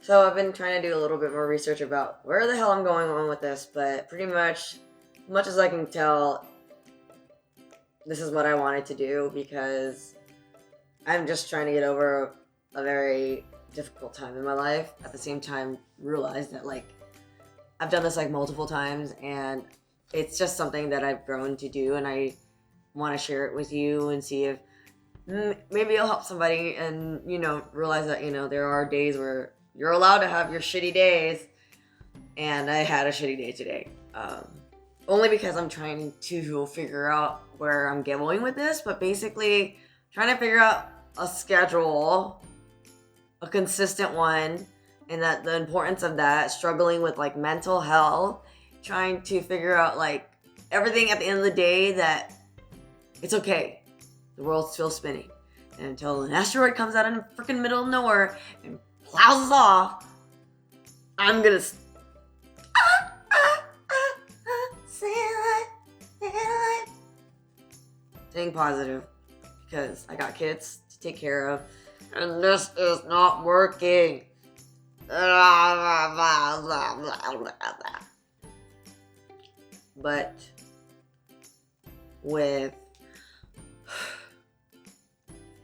So I've been trying to do a little bit more research about where the hell I'm going on with this, but pretty much as I can tell, this is what I wanted to do because I'm just trying to get over a very difficult time in my life. At the same time, realize that I've done this multiple times, and it's just something that I've grown to do, and I want to share it with you and see if maybe it'll help somebody, and realize that there are days where you're allowed to have your shitty days, and I had a shitty day today. Only because I'm trying to figure out where I'm going with this, but basically trying to figure out a schedule, a consistent one, and that the importance of that, struggling with mental health, trying to figure out everything at the end of the day, that it's okay. The world's still spinning. And until an asteroid comes out in the freaking middle of nowhere and plows us off, I'm gonna staying positive because I got kids to take care of, and this is not working. But with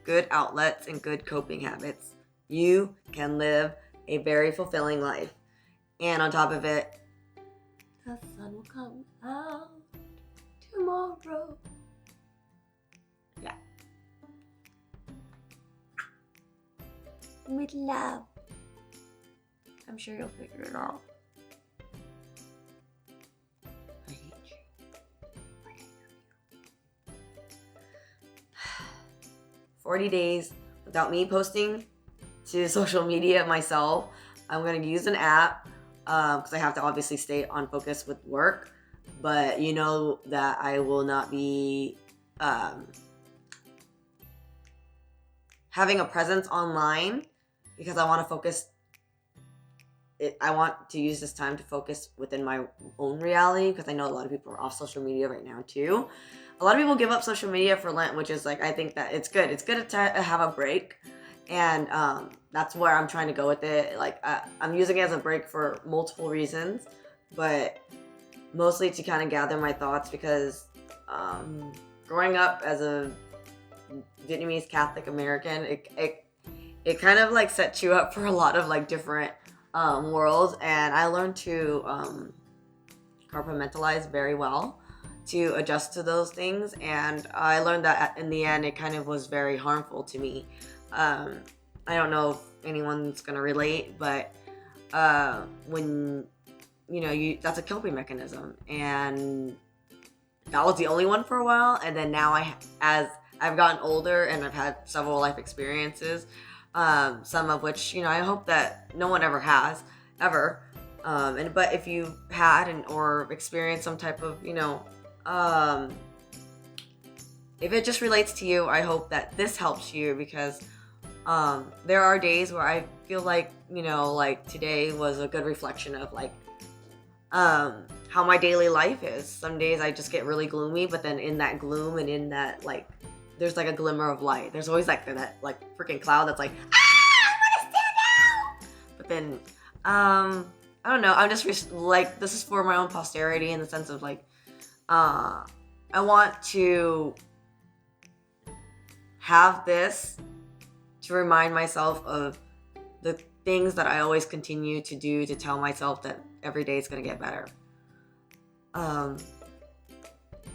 good outlets and good coping habits, you can live a very fulfilling life. And on top of it, the sun will come out tomorrow. Yeah. With love. I'm sure you'll figure it out. I hate you. I hate you. 40 days without me posting to social media myself. I'm going to use an app because I have to obviously stay on focus with work. But you know that I will not be having a presence online because I want to focus. I want to use this time to focus within my own reality because I know a lot of people are off social media right now too. A lot of people give up social media for Lent, which is I think that it's good. It's good to have a break. And that's where I'm trying to go with it. I'm using it as a break for multiple reasons, but mostly to kind of gather my thoughts because growing up as a Vietnamese Catholic American, it kind of sets you up for a lot of different worlds, and I learned to compartmentalize very well to adjust to those things, and I learned that in the end it kind of was very harmful to me. I don't know if anyone's gonna relate, but when that's a coping mechanism, and that was the only one for a while. And then now as I've gotten older and I've had several life experiences, some of which I hope that no one ever has ever, but if you had or experienced some type of if it just relates to you, I hope that this helps you because there are days where I feel today was a good reflection of how my daily life is. Some days I just get really gloomy, but then in that gloom and in that there's a glimmer of light. There's always that freaking cloud that's I want to stand out. But then I don't know. I'm just this is for my own posterity in the sense of I want to have this to remind myself of the things that I always continue to do to tell myself that every day is going to get better.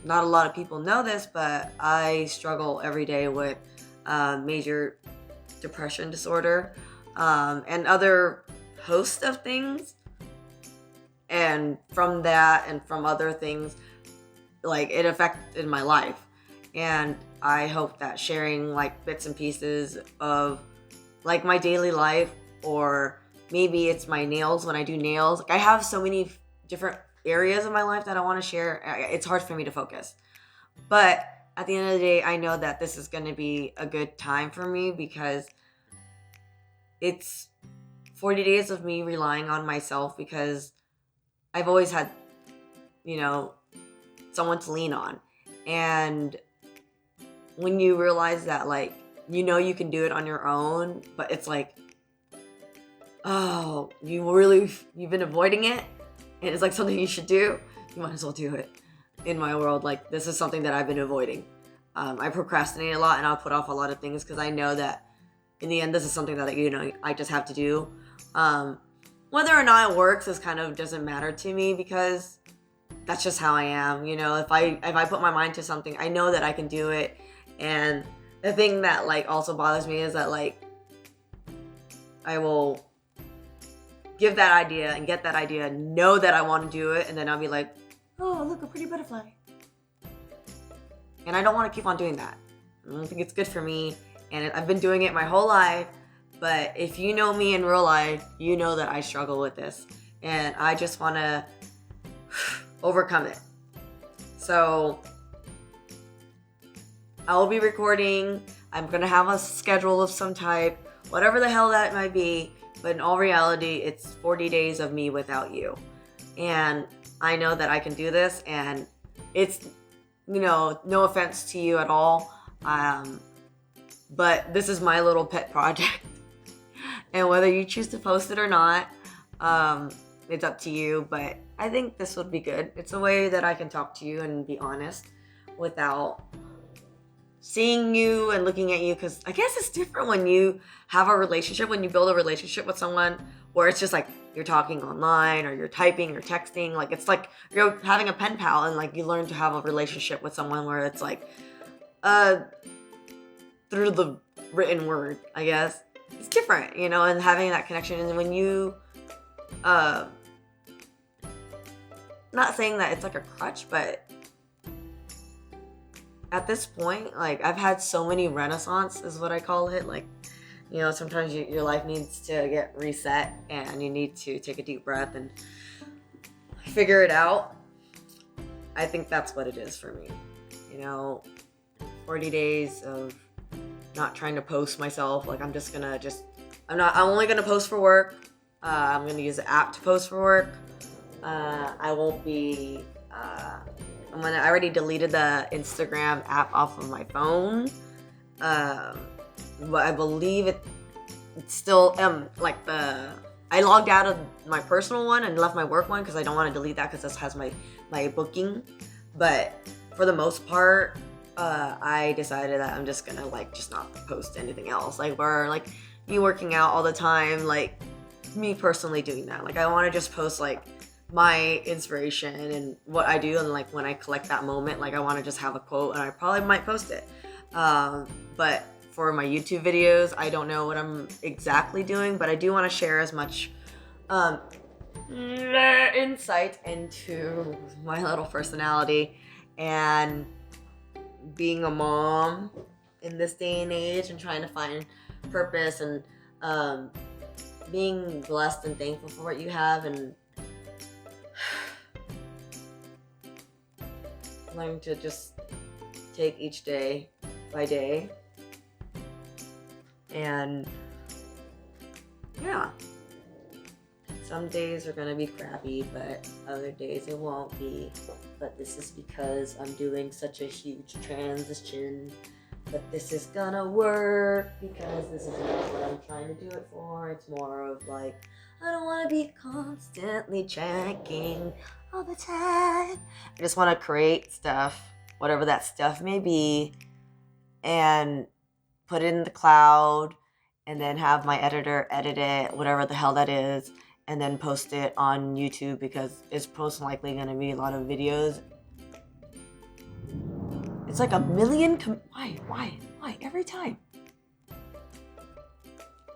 Not a lot of people know this, but I struggle every day with major depression disorder and other host of things. And from that and from other things, it affected my life. And I hope that sharing bits and pieces of my daily life, or maybe it's my nails when I do nails. I have so many different areas of my life that I want to share. It's hard for me to focus. But at the end of the day, I know that this is going to be a good time for me because it's 40 days of me relying on myself because I've always had, someone to lean on. And when you realize that, you can do it on your own, but it's oh, you've been avoiding it, and it's like something you should do, you might as well do it. In my world, like, this is something that I've been avoiding. I procrastinate a lot, and I'll put off a lot of things because I know that in the end, this is something that, you know, I just have to do. Whether or not it works is kind of doesn't matter to me because that's just how I am. You know, if I put my mind to something, I know that I can do it. And the thing that like also bothers me is that like I will give that idea and get that idea, know that I want to do it, and then I'll be like, oh, look, a pretty butterfly. And I don't want to keep on doing that. I don't think it's good for me. And I've been doing it my whole life. But if you know me in real life, you know that I struggle with this. And I just want to overcome it. So I will be recording. I'm going to have a schedule of some type, whatever the hell that might be. But in all reality, it's 40 days of me without you. And I know that I can do this. And it's, you know, no offense to you at all. But this is my little pet project. And whether you choose to post it or not, it's up to you. But I think this would be good. It's a way that I can talk to you and be honest without seeing you and looking at you. Because I guess it's different when you have a relationship, when you build a relationship with someone where it's just like you're talking online or you're typing or texting. Like it's like you're having a pen pal and like you learn to have a relationship with someone where it's like through the written word, I guess. It's different, you know, and having that connection. And when you, not saying that it's like a crutch, but at this point, like, I've had so many renaissance, is what I call it. Like, you know, sometimes your life needs to get reset and you need to take a deep breath and figure it out. I think that's what it is for me. You know, 40 days of not trying to post myself. Like, I'm only gonna post for work. I'm gonna use the app to post for work. I won't be, I already deleted the Instagram app off of my phone. But I believe it's still, I logged out of my personal one and left my work one because I don't want to delete that because this has my booking. But for the most part, I decided that I'm just gonna just not post anything else. Like, or like me working out all the time, like me personally doing that. Like, I want to just post like my inspiration and what I do, and like when I collect that moment, like I want to just have a quote and I probably might post it. But for my YouTube videos, I don't know what I'm exactly doing, but I do want to share as much insight into my little personality and being a mom in this day and age and trying to find purpose and being blessed and thankful for what you have and learning to just take each day by day. And yeah, some days are gonna be crappy, but other days it won't be. But this is because I'm doing such a huge transition. But this is gonna work because this is not what I'm trying to do it for. It's more of like, I don't want to be constantly checking all the time. I just want to create stuff, whatever that stuff may be, and put it in the cloud, and then have my editor edit it, whatever the hell that is, and then post it on YouTube because it's most likely going to be a lot of videos. It's like a million. Why every time?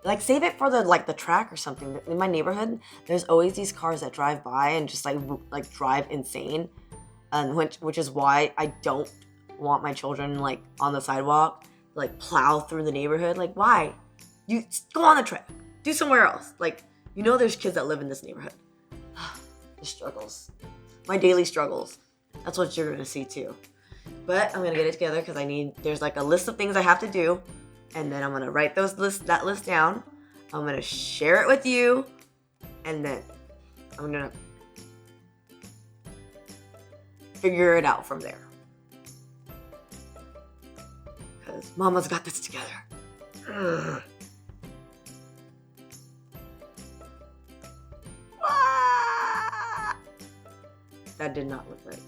Like, save it for the track or something. In my neighborhood, there's always these cars that drive by and just like drive insane, and which is why I don't want my children like on the sidewalk, like plow through the neighborhood. Like, why? You go on the track, do somewhere else. Like, you know, there's kids that live in this neighborhood. The struggles, my daily struggles. That's what you're gonna see too. But I'm gonna get it together because there's like a list of things I have to do. And then I'm gonna write that list down. I'm gonna share it with you, and then I'm gonna figure it out from there. Because Mama's got this together. Ugh. That did not look right.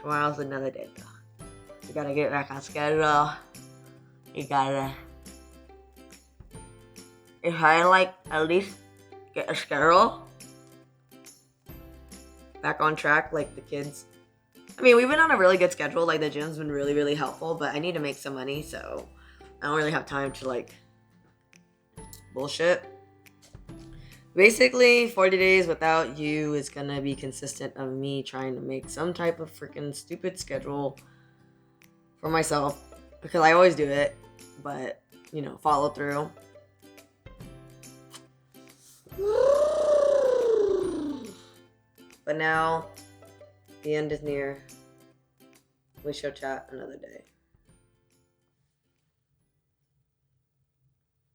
Tomorrow's another day, though. You gotta get back on schedule. You gotta... If I, like, at least get a schedule back on track, like the kids... I mean, we've been on a really good schedule. Like, the gym's been really, really helpful, but I need to make some money, so I don't really have time to, like, bullshit. Basically, 40 days without you is gonna be consistent of me trying to make some type of freaking stupid schedule for myself, because I always do it, but, you know, follow through. But now, the end is near. We shall chat another day.